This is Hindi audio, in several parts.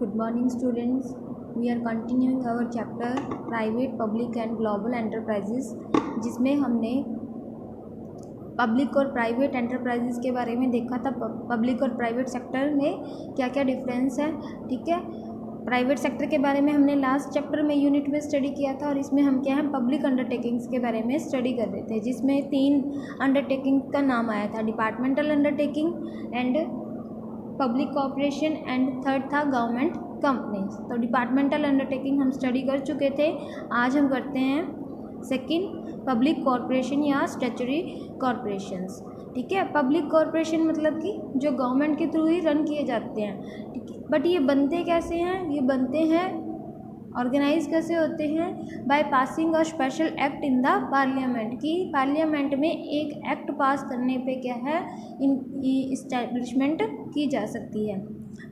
Good morning, students. We are continuing our chapter Private, Public and Global Enterprises, जिसमें हमने पब्लिक और प्राइवेट एंटरप्राइजेस के बारे में देखा था। पब्लिक और प्राइवेट सेक्टर में क्या क्या डिफरेंस है। ठीक है, प्राइवेट सेक्टर के बारे में हमने लास्ट चैप्टर में यूनिट में स्टडी किया था और इसमें हम क्या है पब्लिक अंडरटेकिंग्स के बारे में स्टडी कर रहे थे, जिसमें 3 अंडरटेकिंग का नाम आया था, departmental undertaking and public corporation and third था गवर्नमेंट कंपनीज। तो डिपार्टमेंटल अंडरटेकिंग हम स्टडी कर चुके थे। आज हम करते हैं सेकंड पब्लिक कॉर्पोरेशन या स्टैट्यूटरी कॉर्पोरेशंस। ठीक है, पब्लिक कॉर्पोरेशन मतलब कि जो गवर्नमेंट के थ्रू ही रन किए जाते हैं। ठीक है, बट ये बनते कैसे हैं? ये बनते हैं ऑर्गेनाइज कैसे होते हैं? By passing a special act in the parliament, की पार्लियामेंट में एक एक्ट पास करने पे क्या है इनकी इस्टेब्लिशमेंट की जा सकती है।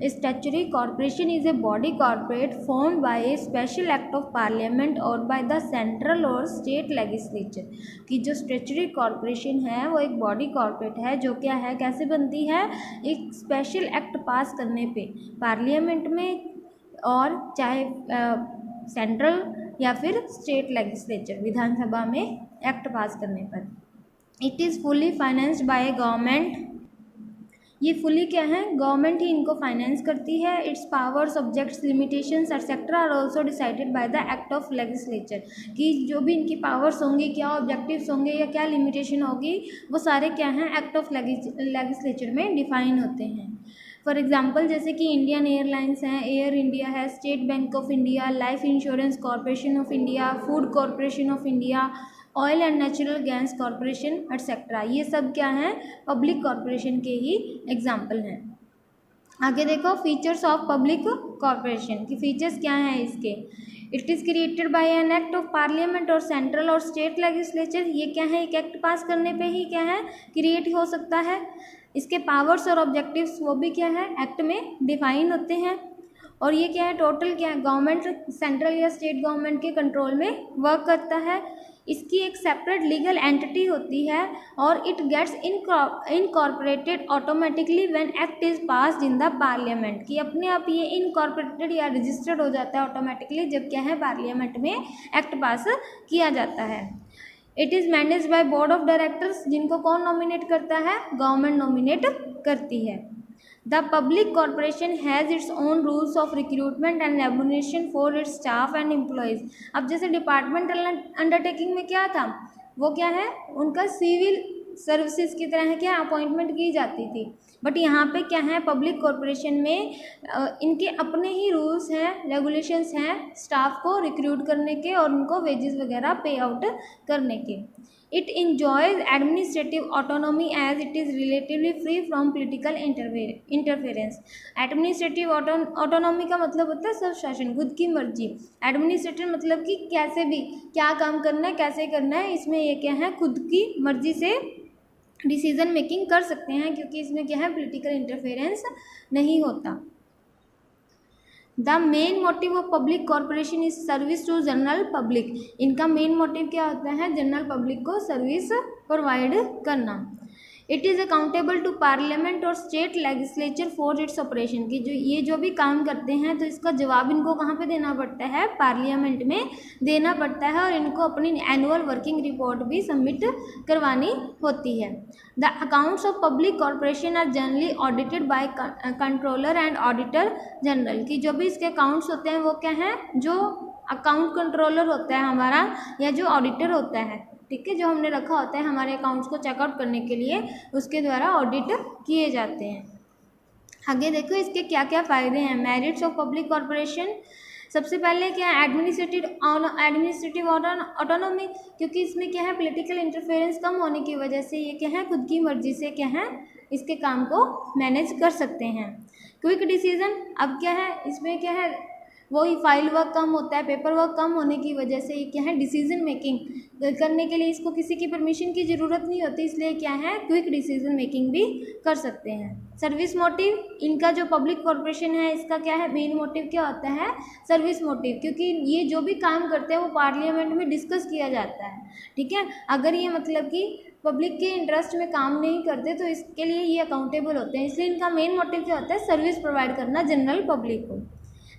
Statutory corporation is a body corporate formed by A special act of parliament और बाय द सेंट्रल और स्टेट लेजिस्लेचर। की जो स्टैट्यूटरी कॉर्पोरेशन है वो एक बॉडी कॉर्पोरेट है जो क्या है, कैसे बनती है, एक स्पेशल एक्ट पास करने पे पार्लियामेंट में और चाहे सेंट्रल या फिर स्टेट लेजिस्लेचर विधानसभा में एक्ट पास करने पर। It is fully financed by government. ये फुली क्या है, गवर्नमेंट ही इनको फाइनेंस करती है। Its power subjects limitations etcetera are also decided by the act of legislature. कि जो भी इनकी पावर्स होंगी, क्या ऑब्जेक्टिव्स होंगे या क्या लिमिटेशन होगी, वो सारे क्या हैं एक्ट ऑफ लेजिस्लेचर में डिफाइन होते हैं। फॉर एग्जाम्पल जैसे कि इंडियन एयरलाइंस हैं, एयर इंडिया है, state bank of India, life Insurance Corporation of India, food corporation of India, oil and natural gas corporation etcetera. ये सब क्या हैं, पब्लिक कॉरपोरेशन के ही एग्जाम्पल हैं। आगे देखो फीचर्स ऑफ पब्लिक कॉरपोरेशन की फीचर्स क्या हैं इसके। It is created by an act of parliament और सेंट्रल और स्टेट लेजिस्लेचर। ये क्या है, एक एक्ट पास करने पे ही क्या है क्रिएट हो सकता है। इसके पावर्स और ऑब्जेक्टिव्स वो भी क्या है एक्ट में डिफाइन होते हैं। और ये क्या है टोटल क्या है गवर्नमेंट सेंट्रल या स्टेट गवर्नमेंट के कंट्रोल में वर्क करता है। इसकी एक सेपरेट लीगल एंटिटी होती है और it gets incorporated automatically when act is passed in the parliament. कि अपने आप ये इनकॉर्पोरेटेड या रजिस्टर्ड हो जाता है ऑटोमेटिकली जब क्या है पार्लियामेंट में एक्ट पास किया जाता है। It is manage by board of directors, जिनको कौन नॉमिनेट करता है, गवर्नमेंट नॉमिनेट करती है। The public corporation has its own rules of recruitment and remuneration for its staff and employees. अब जैसे डिपार्टमेंटल अंडरटेकिंग में क्या था, वो क्या है उनका सिविल सर्विसेज की तरह क्या अपॉइंटमेंट की जाती थी। बट यहाँ पे क्या है पब्लिक कॉर्पोरेशन में इनके अपने ही रूल्स हैं, रेगुलेशंस हैं स्टाफ को रिक्रूट करने के और उनको वेजेस वगैरह पे आउट करने के। It enjoys administrative autonomy as it is relatively free from political interference. Administrative autonomy का मतलब होता है स्वशासन, खुद की मर्जी। एडमिनिस्ट्रेटिव मतलब कि कैसे भी क्या काम करना है, कैसे करना है, इसमें ये क्या है खुद की मर्जी से डिसीजन मेकिंग कर सकते हैं, क्योंकि इसमें क्या है पॉलिटिकल इंटरफेरेंस नहीं होता। The main motive of public corporation is service to general public. इनका मेन मोटिव क्या होता है, जनरल पब्लिक को सर्विस प्रोवाइड करना। It is accountable to parliament और state legislature for its operation. की जो ये जो भी काम करते हैं तो इसका जवाब इनको कहाँ पे देना पड़ता है, पार्लियामेंट में देना पड़ता है और इनको अपनी एनुअल वर्किंग रिपोर्ट भी सबमिट करवानी होती है। The accounts of public corporation are generally audited by controller and auditor general. की जो भी इसके अकाउंट्स होते हैं वो क्या हैं, जो अकाउंट कंट्रोलर होता है हमारा या जो ऑडिटर होता है, ठीक है, जो हमने रखा होता है हमारे अकाउंट्स को चेकआउट करने के लिए, उसके द्वारा ऑडिट किए जाते हैं। आगे देखो इसके क्या क्या फ़ायदे हैं। मेरिट्स ऑफ पब्लिक कॉर्पोरेशन, सबसे पहले क्या है एडमिनिस्ट्रेटिव ऑटोनॉमी, क्योंकि इसमें क्या है पॉलिटिकल इंटरफेरेंस कम होने की वजह से ये क्या है खुद की मर्जी से क्या है इसके काम को मैनेज कर सकते हैं। क्विक डिसीजन, अब क्या है इसमें क्या है वही फाइल वर्क कम होता है, पेपर वर्क कम होने की वजह से ये क्या है डिसीजन मेकिंग करने के लिए इसको किसी की परमिशन की ज़रूरत नहीं होती, इसलिए क्या है क्विक डिसीजन मेकिंग भी कर सकते हैं। सर्विस मोटिव, इनका जो पब्लिक कॉर्पोरेशन है इसका क्या है मेन मोटिव क्या होता है, सर्विस मोटिव, क्योंकि ये जो भी काम करते हैं वो पार्लियामेंट में डिस्कस किया जाता है। ठीक है, अगर ये मतलब कि पब्लिक के इंटरेस्ट में काम नहीं करते तो इसके लिए ये अकाउंटेबल होते हैं, इसलिए इनका मेन मोटिव क्या होता है सर्विस प्रोवाइड करना जनरल पब्लिक को।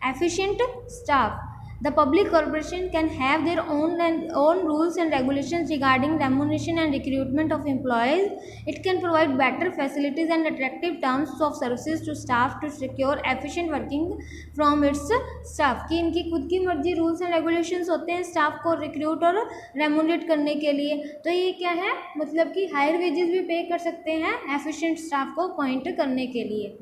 efficient staff. The public corporation can have their own rules and regulations regarding remuneration and recruitment of employees. It can provide better facilities and attractive terms of services to staff to secure efficient working from its staff. कि इनकी खुद की मर्जी रूल्स एंड रेगुलेशंस होते हैं स्टाफ को रिक्रूट और रेमुनेट करने के लिए. तो ये क्या है, मतलब कि हायर वेजेस भी पे कर सकते हैं एफिशिएंट स्टाफ को अपॉइंट करने के लिए.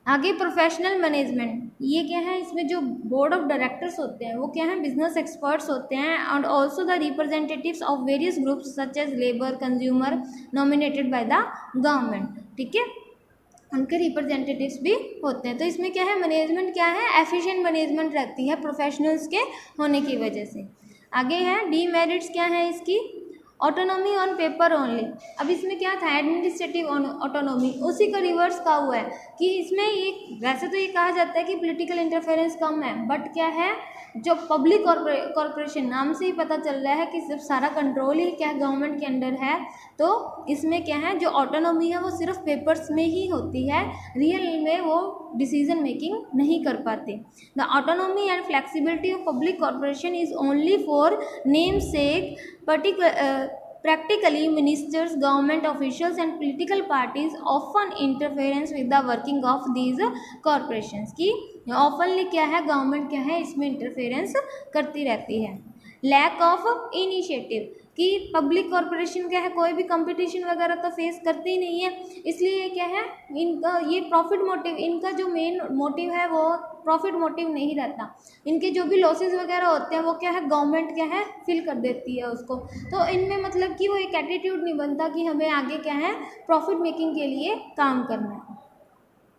आगे प्रोफेशनल मैनेजमेंट, ये क्या है, इसमें जो बोर्ड ऑफ डायरेक्टर्स होते हैं वो क्या है, बिजनेस एक्सपर्ट्स होते हैं and also the representatives of various groups such as labour consumer nominated by the government. ठीक है, उनके रिप्रेजेंटेटिव्स भी होते हैं. तो इसमें क्या है, मैनेजमेंट क्या है, एफिशिएंट मैनेजमेंट रहती है प्रोफेशनल्स के होने की वजह से. आगे है डीमेरिट्स, क्या है इसकी, ऑटोनॉमी ऑन पेपर ओनली. अब इसमें क्या था, एडमिनिस्ट्रेटिव ऑटोनॉमी, उसी का रिवर्स का हुआ है कि इसमें ये वैसे तो ये कहा जाता है कि पॉलिटिकल इंटरफेरेंस कम है, बट क्या है, जो पब्लिक कॉरपोरेशन नाम से ही पता चल रहा है कि सिर्फ सारा कंट्रोल ही क्या गवर्नमेंट के अंडर है. तो इसमें क्या है, जो ऑटोनॉमी है वो सिर्फ पेपर्स में ही होती है, रियल में वो डिसीजन मेकिंग नहीं कर पाते. The autonomy and flexibility of public corporation is only for name sec. Practically, ministers, government officials and political parties often interference with the working of these corporations. कि ऑफनली क्या है, गवर्नमेंट क्या है इसमें इंटरफेरेंस करती रहती है. लैक ऑफ इनिशिएटिव, कि पब्लिक कॉरपोरेशन क्या है, कोई भी कंपटीशन वगैरह तो फेस करती ही नहीं है, इसलिए क्या है, इनका ये प्रॉफिट मोटिव, इनका जो मेन मोटिव है वो प्रॉफिट मोटिव नहीं रहता. इनके जो भी लॉसेस वगैरह होते हैं वो क्या है, गवर्नमेंट क्या है फिल कर देती है उसको. तो इनमें मतलब कि वो एक एटीट्यूड नहीं बनता कि हमें आगे क्या है प्रॉफिट मेकिंग के लिए काम करना है.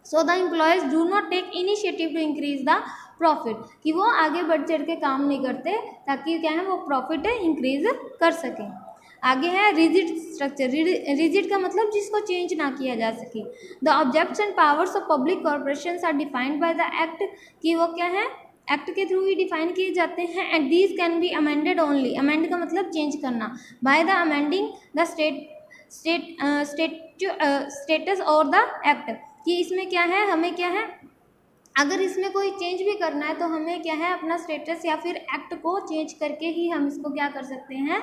So the employees do not take initiative to increase the profit, कि वो आगे बढ़ चढ़ के काम नहीं करते ताकि क्या है वो प्रॉफिट इंक्रीज कर सकें. आगे है रिजिड स्ट्रक्चर. रिजिड का मतलब जिसको चेंज ना किया जा सके. The objects and powers of public corporations are defined by the act, कि वो क्या है एक्ट के थ्रू ही डिफाइन किए जाते हैं. And these can be amended only, amend का मतलब चेंज करना, by the amending the status और द एक्ट. कि इसमें क्या है, हमें क्या है, अगर इसमें कोई चेंज भी करना है तो हमें क्या है अपना स्टेटस या फिर एक्ट को चेंज करके ही हम इसको क्या कर सकते हैं,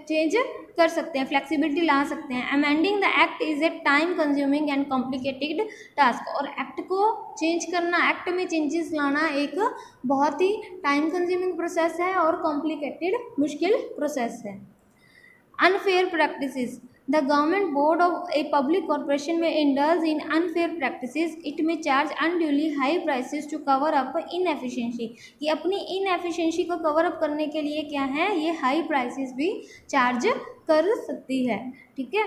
चेंज कर सकते हैं, फ्लेक्सिबिलिटी ला सकते हैं. Amending the act is a time consuming and complicated task. और एक्ट को चेंज करना, एक्ट में चेंजेस लाना एक बहुत ही टाइम कंज्यूमिंग प्रोसेस है और कॉम्प्लिकेटेड मुश्किल प्रोसेस है. Unfair practices. The government board of a public corporation may indulge in unfair practices. It may charge unduly high prices to cover up inefficiency. कि अपनी inefficiency को cover up करने के लिए क्या है, ये high prices भी charge कर सकती है. ठीक है,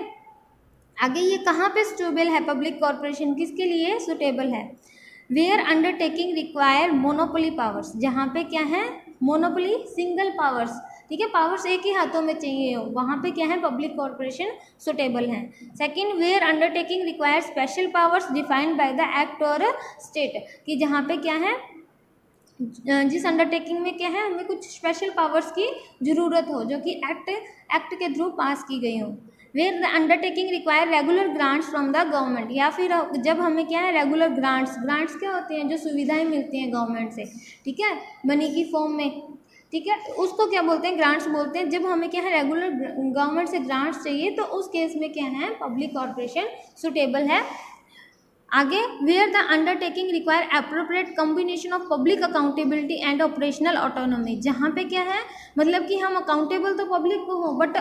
आगे ये कहाँ पे suitable है, पब्लिक कॉरपोरेशन किसके लिए suitable है. Where undertaking require monopoly powers, जहाँ पे क्या है monopoly single powers, ठीक है, पावर्स एक ही हाथों में चाहिए हो, वहाँ पे क्या है पब्लिक कॉरपोरेशन सुटेबल है. Second, where undertaking require special powers defined by the act और स्टेट, कि जहाँ पे क्या है जिस अंडरटेकिंग में क्या है हमें कुछ स्पेशल पावर्स की ज़रूरत हो जो कि एक्ट के थ्रू पास की गई हो. Where the undertaking require regular grants from the government, या फिर जब हमें क्या है रेगुलर ग्रांट्स क्या होती हैं, जो सुविधाएँ मिलती हैं गवर्नमेंट से, ठीक है, मनी की फॉर्म में, ठीक है, उसको क्या बोलते हैं, ग्रांट्स बोलते हैं. जब हमें क्या है रेगुलर गवर्नमेंट से ग्रांट्स चाहिए तो उस केस में क्या है पब्लिक कॉरपोरेशन सुटेबल है. आगे, where the undertaking require appropriate combination of public accountability and operational autonomy, जहाँ पे क्या है मतलब कि हम अकाउंटेबल तो पब्लिक को हो बट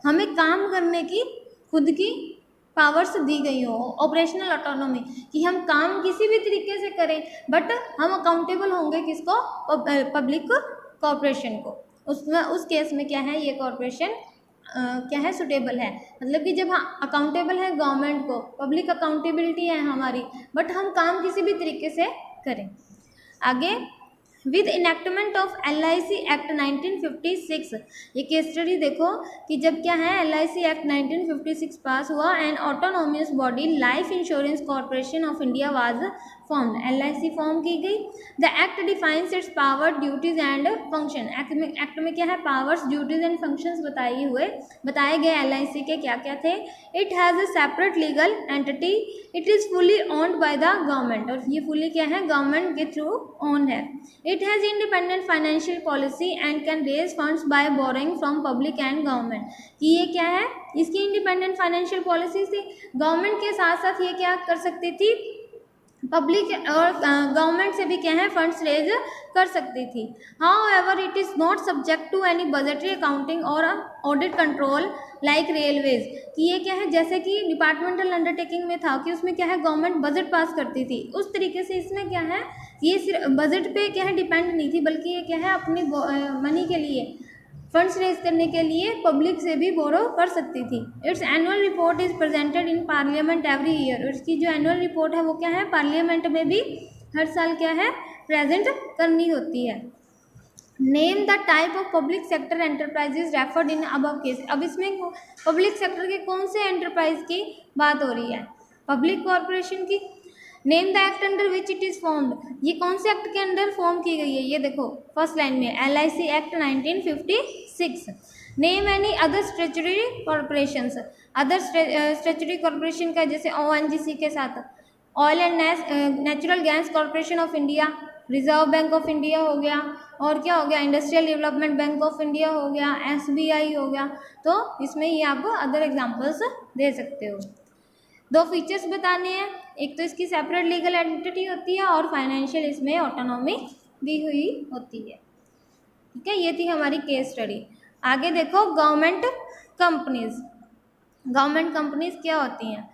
हमें काम करने की खुद की पावर्स दी गई हो. ऑपरेशनल ऑटोनॉमी, कि हम काम किसी भी तरीके से करें बट हम अकाउंटेबल होंगे किसको, पब्लिक कॉरपोरेशन को. उसमें उस केस में क्या है ये कॉरपोरेशन क्या है सुटेबल है. मतलब कि जब हम अकाउंटेबल है गवर्नमेंट को, पब्लिक अकाउंटेबिलिटी है हमारी, बट हम काम किसी भी तरीके से करें. आगे, with enactment of LIC act 1956, ये केस स्टडी देखो कि जब क्या है LIC एक्ट 1956 पास हुआ and autonomous body Life Insurance Corporation of India was form, LIC form की गई। The act defines its power, duties and function. Act में क्या है, पावर्स, ड्यूटीज एंड फंक्शंस बताए गए LIC के क्या क्या थे। It has a separate legal entity, it is fully owned by the government, और ये फुली क्या है, गवर्नमेंट के थ्रू ओन है। It has independent financial policy and can raise funds by borrowing from public and government. कि ये क्या है, इसकी इंडिपेंडेंट फाइनेंशियल पॉलिसी थी, गवर्नमेंट के साथ साथ ये क्या कर सकती थी, पब्लिक और गवर्नमेंट से भी क्या है फंड्स रेज कर सकती थी। However it is not subject to any budgetary accounting और ऑडिट कंट्रोल लाइक रेलवेज। कि ये क्या है, जैसे कि डिपार्टमेंटल अंडरटेकिंग में था कि उसमें क्या है गवर्नमेंट बजट पास करती थी, उस तरीके से इसमें क्या है, ये सिर्फ बजट पे क्या है डिपेंड नहीं थी, बल्कि ये क्या है अपनी मनी के लिए, फंड्स रेज करने के लिए पब्लिक से भी बोरो कर सकती थी। It's annual report is presented in parliament every year. इसकी जो एनुअल रिपोर्ट है वो क्या है, पार्लियामेंट में भी हर साल क्या है प्रेजेंट करनी होती है। Name the type of public sector enterprises referred in above case. अब इसमें पब्लिक सेक्टर के कौन से एंटरप्राइज की बात हो रही है, पब्लिक कॉरपोरेशन की। Name the act under which it is formed, ये कौन से एक्ट के अंडर फॉर्म की गई है, ये देखो फर्स्ट लाइन में LIC act 1956। Name any other statutory corporations, other statutory corporation का जैसे ONGC के साथ oil and natural gas corporation of India, reserve bank of India हो गया, और क्या हो गया, industrial development bank of India हो गया, SBI हो गया। तो इसमें ये आप अदर एग्जाम्पल्स दे सकते हो। दो फीचर्स बताने हैं, एक तो इसकी सेपरेट लीगल एंटिटी होती है और फाइनेंशियल इसमें ऑटोनॉमी दी हुई होती है। ठीक है, ये थी हमारी केस स्टडी। आगे देखो गवर्नमेंट कंपनीज। गवर्नमेंट कंपनीज क्या होती हैं,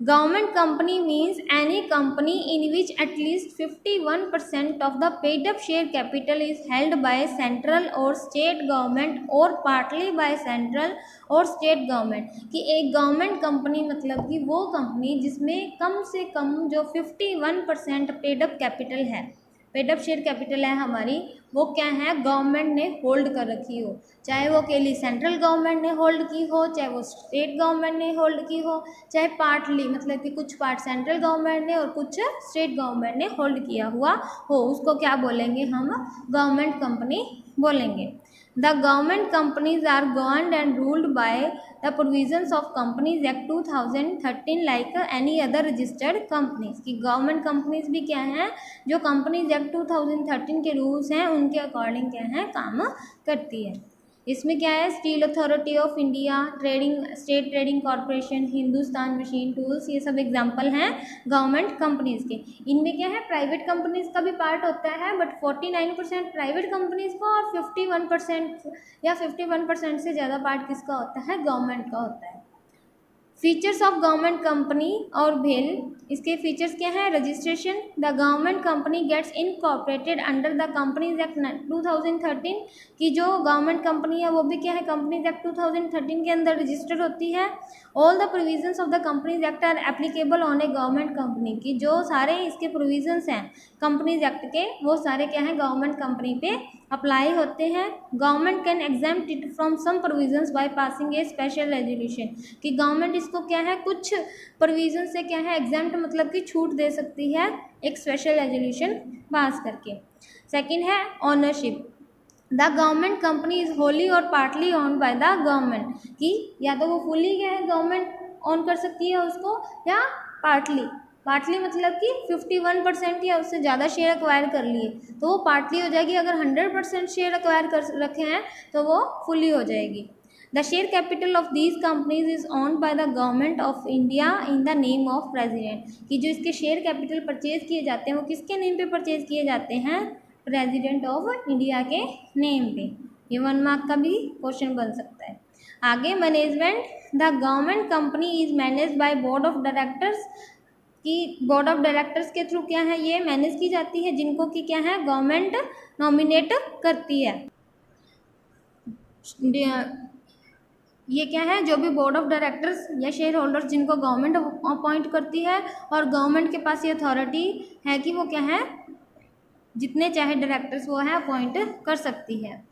government company means any company in which at least 51% of the paid up share capital is held by central और स्टेट गवर्नमेंट और पार्टली बाय सेंट्रल और स्टेट गवर्नमेंट। कि एक गवर्नमेंट कंपनी मतलब कि वो कंपनी जिसमें कम से कम जो 51% पेड अप कैपिटल है, पेड अप शेयर कैपिटल है हमारी, वो क्या है गवर्नमेंट ने होल्ड कर रखी हो, चाहे वो अकेली सेंट्रल गवर्नमेंट ने होल्ड की हो, चाहे वो स्टेट गवर्नमेंट ने होल्ड की हो, चाहे पार्टली मतलब कि कुछ पार्ट सेंट्रल गवर्नमेंट ने और कुछ स्टेट गवर्नमेंट ने होल्ड किया हुआ हो, उसको क्या बोलेंगे हम, गवर्नमेंट कंपनी बोलेंगे। The government companies are governed and ruled by the provisions of companies act 2013 like any other registered companies. की गवर्नमेंट कंपनीज भी क्या हैं, जो कंपनीज एक्ट 2013 के रूल्स हैं उनके अकॉर्डिंग क्या है काम करती है। इसमें क्या है, steel authority of India, state trading corporation, Hindustan machine tools, ये सब एग्जांपल हैं गवर्नमेंट कंपनीज के। इनमें क्या है प्राइवेट कंपनीज का भी पार्ट होता है, बट 49% प्राइवेट कंपनीज का और 51% या 51% से ज़्यादा पार्ट किसका होता है, गवर्नमेंट का होता है। फीचर्स ऑफ गवर्नमेंट कंपनी और भेल, इसके फीचर्स क्या है, registration, the government company gets incorporated under the companies act 2013। की जो गवर्नमेंट कंपनी है वो भी क्या है कंपनीज एक्ट 2013 के अंदर रजिस्टर्ड होती है। All the provisions of the companies act are applicable on a government company. की जो सारे इसके प्रोविजंस हैं कंपनीज एक्ट के वो सारे क्या हैं गवर्नमेंट कंपनी पे अप्लाई होते हैं। Government can exempt it from some provisions by passing a special resolution. कि गवर्नमेंट इसको क्या है कुछ प्रोविजन से क्या है एग्जेम्प्ट मतलब कि छूट दे सकती है एक स्पेशल रेजोल्यूशन पास करके। सेकंड है ownership, the government company is wholly और partly owned by the government. कि या तो वो फुली क्या है गवर्नमेंट ओन कर सकती है उसको, या पार्टली मतलब कि 51% या उससे ज़्यादा शेयर एक्वायर कर लिए तो वो पार्टली हो जाएगी, अगर 100% शेयर एक्वायर कर रखे हैं तो वो फुली हो जाएगी। The share capital of these companies is owned by the government of India in the name of president. कि जो इसके शेयर कैपिटल परचेज किए जाते हैं वो किसके नेम पे परचेज किए जाते हैं, प्रेसिडेंट ऑफ इंडिया के नेम पे। ये 1 मार्क का भी क्वेश्चन बन सकता है। आगे management, the government company is manage by board of directors. कि बोर्ड ऑफ डायरेक्टर्स के थ्रू क्या है ये मैनेज की जाती है, जिनको कि क्या है गवर्नमेंट नॉमिनेट करती है। ये क्या है जो भी बोर्ड ऑफ डायरेक्टर्स या शेयर होल्डर्स जिनको गवर्नमेंट अपॉइंट करती है और गवर्नमेंट के पास ये अथॉरिटी है कि वो क्या है जितने चाहे डायरेक्टर्स वो है अपॉइंट कर सकती है।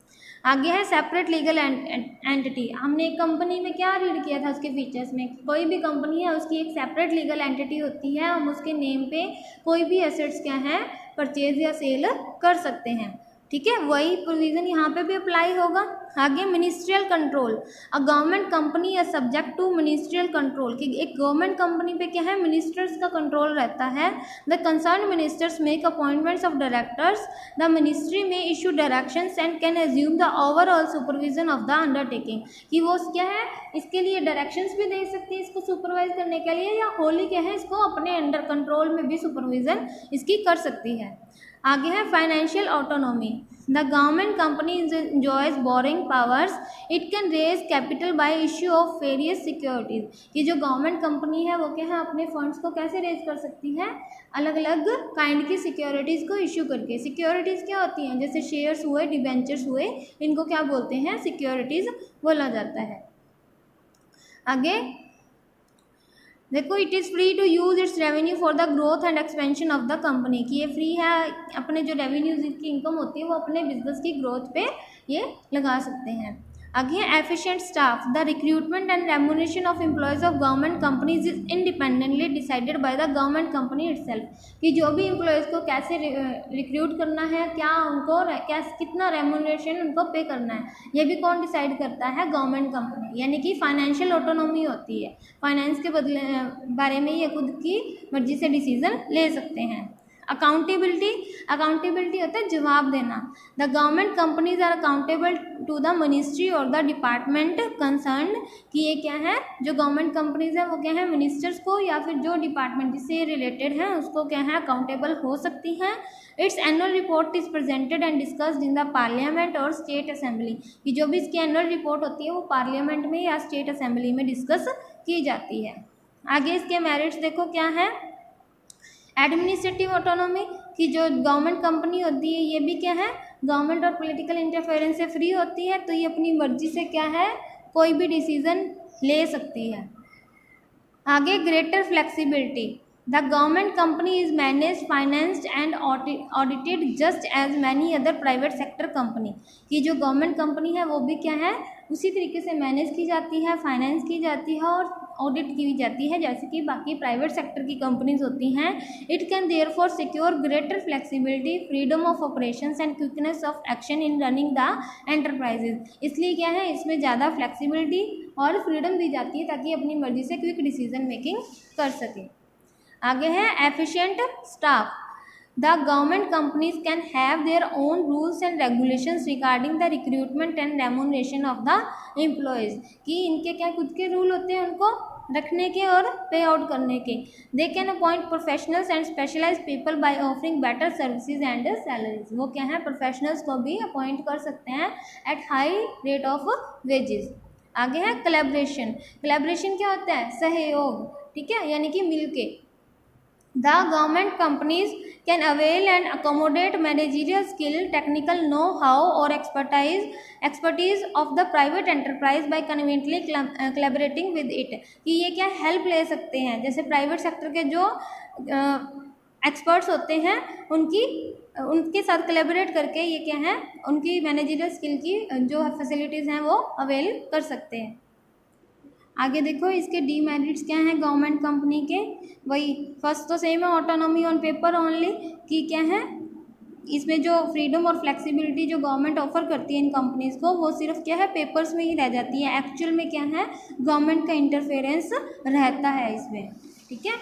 आगे है सेपरेट लीगल एंटिटी। हमने एक कंपनी में क्या रीड किया था उसके फीचर्स में, कोई भी कंपनी है उसकी एक सेपरेट लीगल एंटिटी होती है, हम उसके नेम पे कोई भी एसेट्स क्या है परचेज या सेल कर सकते हैं। ठीक है, वही प्रोविज़न यहाँ पे भी अप्लाई होगा। आगे ministerial control, a government company या सब्जेक्ट टू मिनिस्ट्रियल कंट्रोल, कि एक गवर्नमेंट कंपनी पे क्या है मिनिस्टर्स का कंट्रोल रहता है। The concern ministers make appointments of directors, the ministry may issue directions and can assume the overall supervision of the undertaking, कि वो क्या है इसके लिए डायरेक्शंस भी दे सकती है इसको सुपरवाइज करने के लिए, या होली क्या है इसको अपने अंडर कंट्रोल में भी सुपरविजन इसकी कर सकती है। आगे है financial autonomy, the government company enjoys borrowing powers, it can raise capital by issue of various securities, कि जो गवर्नमेंट कंपनी है वो क्या है अपने फंड्स को कैसे रेज कर सकती है, अलग अलग काइंड की सिक्योरिटीज़ को इश्यू करके। सिक्योरिटीज़ क्या होती हैं, जैसे शेयर्स हुए, डिबेंचर्स हुए, इनको क्या बोलते हैं सिक्योरिटीज़ बोला जाता है। आगे देखो, it is free to use its revenue for the growth and expansion of the company, कि ये फ्री है अपने जो रेवेन्यूज की इनकम होती है वो अपने बिजनेस की ग्रोथ पे ये लगा सकते हैं। आगे है efficient staff, the recruitment and remuneration of employees of government companies is independently decided by the government company itself, कि जो भी एम्प्लॉयज़ को कैसे रिक्रूट करना है, क्या उनको कितना रेम्यूनरेशन उनको पे करना है, ये भी कौन डिसाइड करता है, गवर्नमेंट कंपनी। यानी कि फाइनेंशियल ऑटोनॉमी होती है, फाइनेंस के बारे में ये खुद की मर्जी से डिसीजन ले सकते हैं। अकाउंटेबिलिटी, अकाउंटेबिलिटी होता है जवाब देना, the government companies are accountable to the ministry और द डिपार्टमेंट कंसर्न, कि ये क्या है जो गवर्नमेंट कंपनीज है वो क्या है मिनिस्टर्स को या फिर जो डिपार्टमेंट जिससे रिलेटेड है उसको क्या है अकाउंटेबल हो सकती हैं। It's annual report is presented and discussed in the parliament और स्टेट असेंबली, कि जो भी इसकी एनुअल रिपोर्ट होती है वो पार्लियामेंट में या स्टेट असेंबली में डिस्कस की जाती है। आगे इसके मेरिट्स देखो क्या है, एडमिनिस्ट्रेटिव ऑटोनॉमी, कि जो गवर्नमेंट कंपनी होती है ये भी क्या है गवर्नमेंट और पॉलिटिकल इंटरफेरेंस से फ्री होती है, तो ये अपनी मर्जी से क्या है कोई भी डिसीजन ले सकती है। आगे greater flexibility, the government company is manage financed and audited just as many other private sector company, कि जो गवर्नमेंट कंपनी है वो भी क्या है उसी तरीके से मैनेज की जाती है, फाइनेंस की जाती है और ऑडिट की जाती है जैसे कि बाकी प्राइवेट सेक्टर की कंपनीज होती हैं। It can therefore secure greater flexibility, freedom of operations and quickness of action in running the enterprises, इसलिए क्या है इसमें ज़्यादा फ्लेक्सिबिलिटी और फ्रीडम दी जाती है ताकि अपनी मर्जी से क्विक डिसीजन मेकिंग कर सके। आगे है efficient staff, the government companies can have their own rules and regulations regarding the recruitment and remuneration of the employees, कि इनके क्या खुद के रूल होते हैं उनको रखने के और पे आउट करने के। They can appoint professionals and specialise people by offering better services and salaries, वो क्या है प्रोफेशनल्स को भी अपॉइंट कर सकते हैं at high rate of wages. आगे है कोलैबोरेशन, कोलैबोरेशन क्या होता है सहयोग, ठीक है, यानी कि मिलके। The government companies can avail and accommodate managerial skill, technical know-how or expertise of the private enterprise by conveniently collaborating with it, कि ये क्या हेल्प ले सकते हैं जैसे प्राइवेट सेक्टर के जो एक्सपर्ट्स होते हैं उनके साथ कोलैबोरेट करके ये क्या है उनकी मैनेजरियल स्किल की जो फैसिलिटीज़ हैं वो अवेल कर सकते हैं। आगे देखो इसके डीमेरिट्स क्या हैं गवर्नमेंट कंपनी के, वही फर्स्ट तो सेम है ऑटोनॉमी ऑन पेपर ओनली, कि क्या है इसमें जो फ्रीडम और फ्लेक्सिबिलिटी जो गवर्नमेंट ऑफर करती है इन कंपनीज़ को वो सिर्फ क्या है पेपर्स में ही रह जाती है, एक्चुअल में क्या है गवर्नमेंट का इंटरफेरेंस रहता है इसमें, ठीक है।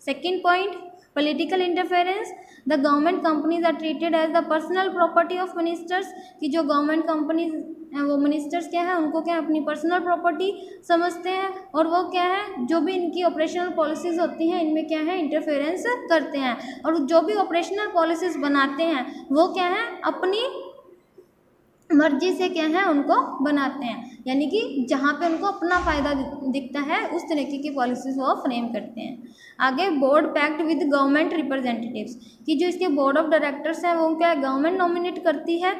Second point political interference, the government companies are treated as the personal property of ministers, कि जो गवर्नमेंट कंपनीज वो मिनिस्टर्स क्या है उनको क्या अपनी पर्सनल प्रॉपर्टी समझते हैं और वो क्या है जो भी इनकी ऑपरेशनल पॉलिसीज़ होती हैं इनमें क्या है इंटरफेरेंस करते हैं, और जो भी ऑपरेशनल पॉलिसीज़ बनाते हैं वो क्या है अपनी मर्जी से क्या है उनको बनाते हैं, यानी कि जहाँ पे उनको अपना फ़ायदा दिखता है उस तरीके की पॉलिसीज़ वो फ्रेम करते हैं। आगे board packed with government representatives, कि जो इसके बोर्ड ऑफ डायरेक्टर्स हैं वो क्या गवर्नमेंट नॉमिनेट करती है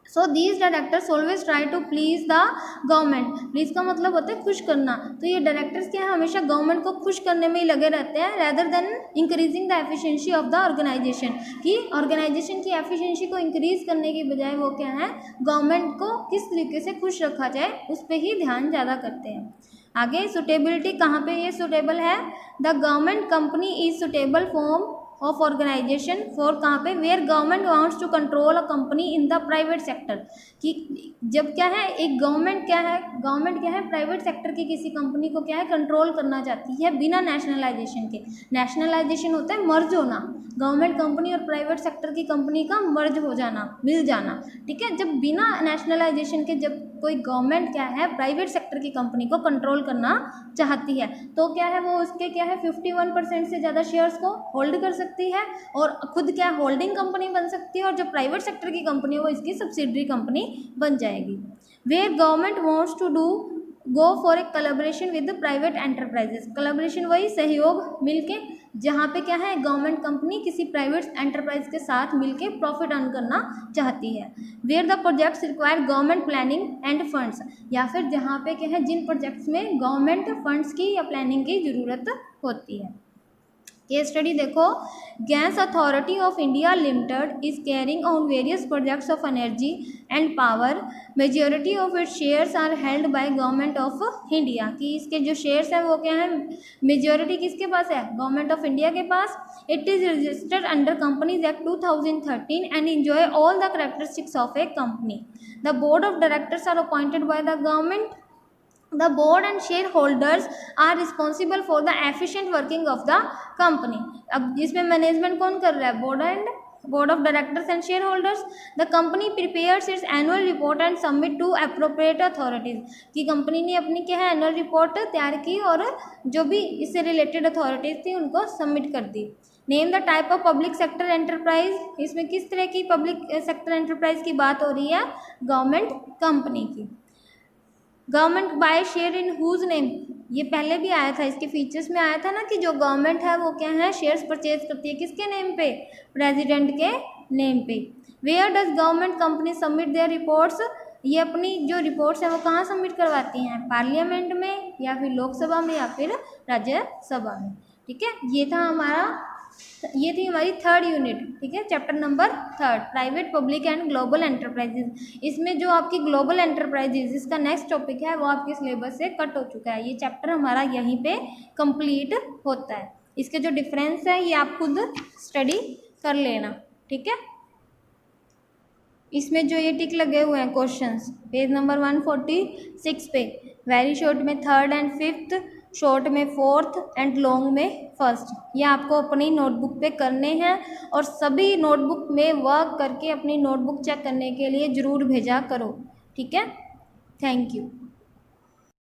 so these directors always try to please the government. Please का मतलब होता है खुश करना, तो ये डायरेक्टर्स क्या है, हमेशा गवर्नमेंट को खुश करने में ही लगे रहते हैं, rather than increasing the efficiency of the organisation, कि ऑर्गेनाइजेशन की एफिशिएंसी को इंक्रीज करने की बजाय वो क्या है, गवर्नमेंट को किस तरीके से खुश रखा जाए उस पर ही ध्यान ज़्यादा करते हैं। आगे सुटेबिलिटी, कहाँ पे ये सुटेबल है, the government company is suitable form of organisation for, कहाँ पे, where government wants to control a company in the private sector, कि जब क्या है, एक गवर्नमेंट क्या है प्राइवेट सेक्टर की किसी कंपनी को क्या है कंट्रोल करना चाहती है बिना नेशनलाइजेशन के। नेशनलाइजेशन होता है मर्ज होना, गवर्नमेंट कंपनी और प्राइवेट सेक्टर की कंपनी का मर्ज हो जाना, मिल जाना, ठीक है। जब बिना नेशनलाइजेशन के जब कोई गवर्नमेंट क्या है प्राइवेट सेक्टर की कंपनी को कंट्रोल करना चाहती है, तो क्या है, वो उसके क्या है 51% से ज़्यादा शेयर्स को होल्ड कर सकती है और खुद क्या होल्डिंग कंपनी बन सकती है, और जो प्राइवेट सेक्टर की कंपनी है वो इसकी सब्सिडरी कंपनी बन जाएगी। Where government wants to do go for a collaboration with private enterprises, collaboration वही सहयोग मिलके, जहाँ पे क्या है गवर्नमेंट कंपनी किसी प्राइवेट एंटरप्राइज के साथ मिलके प्रॉफिट अर्न करना चाहती है। Where the projects require government planning and funds, या फिर जहाँ पे क्या है जिन प्रोजेक्ट्स में गवर्नमेंट फंड्स की या प्लानिंग की ज़रूरत होती है। केस स्टडी देखो, gas authority of India limited is carrying on various projects of energy and power, majority of its shares are held by government of India, कि इसके जो शेयर्स हैं वो क्या है, मेजॉरिटी किसके पास है, गवर्नमेंट ऑफ इंडिया के पास। It is registered under companies act 2013 and enjoy all the characteristics of a company. The board of directors are appointed by the government. The board and shareholders are responsible for the efficient working of the company। अब इसमें मैनेजमेंट कौन कर रहा है, board of directors and shareholders। The company prepares its annual report and submit to appropriate authorities, कि कंपनी ने अपनी क्या है एनुअल रिपोर्ट तैयार की और जो भी इससे रिलेटेड अथॉरिटीज थी उनको सबमिट कर दी। Name the type of public sector enterprise, इसमें किस तरह की पब्लिक सेक्टर एंटरप्राइज की बात हो रही है, गवर्नमेंट कंपनी की। Government buy share in whose name, ये पहले भी आया था, इसके फीचर्स में आया था ना कि जो गवर्नमेंट है वो क्या है शेयर्स परचेज करती है किसके नेम पे, प्रेसिडेंट के नेम पे। Where does government company submit their reports, ये अपनी जो रिपोर्ट्स हैं वो कहाँ सबमिट करवाती हैं, पार्लियामेंट में या फिर लोकसभा में या फिर राज्यसभा में, ठीक है। ये थी हमारी थर्ड यूनिट, ठीक है, chapter number 3 private public and global enterprises. इसमें जो आपकी ग्लोबल एंटरप्राइजेज इसका नेक्स्ट टॉपिक है वो आपके सिलेबस से कट हो चुका है, ये चैप्टर हमारा यहीं पे कंप्लीट होता है। इसके जो डिफरेंस है ये आप खुद स्टडी कर लेना, ठीक है। इसमें जो ये टिक लगे हुए हैं क्वेश्चंस पेज नंबर 146 पे, वेरी शॉर्ट में 3rd एंड 5th, शॉर्ट में 4th एंड लॉन्ग में 1st, ये आपको अपनी नोटबुक पे करने हैं और सभी नोटबुक में वर्क करके अपनी नोटबुक चेक करने के लिए ज़रूर भेजा करो, ठीक है। Thank you.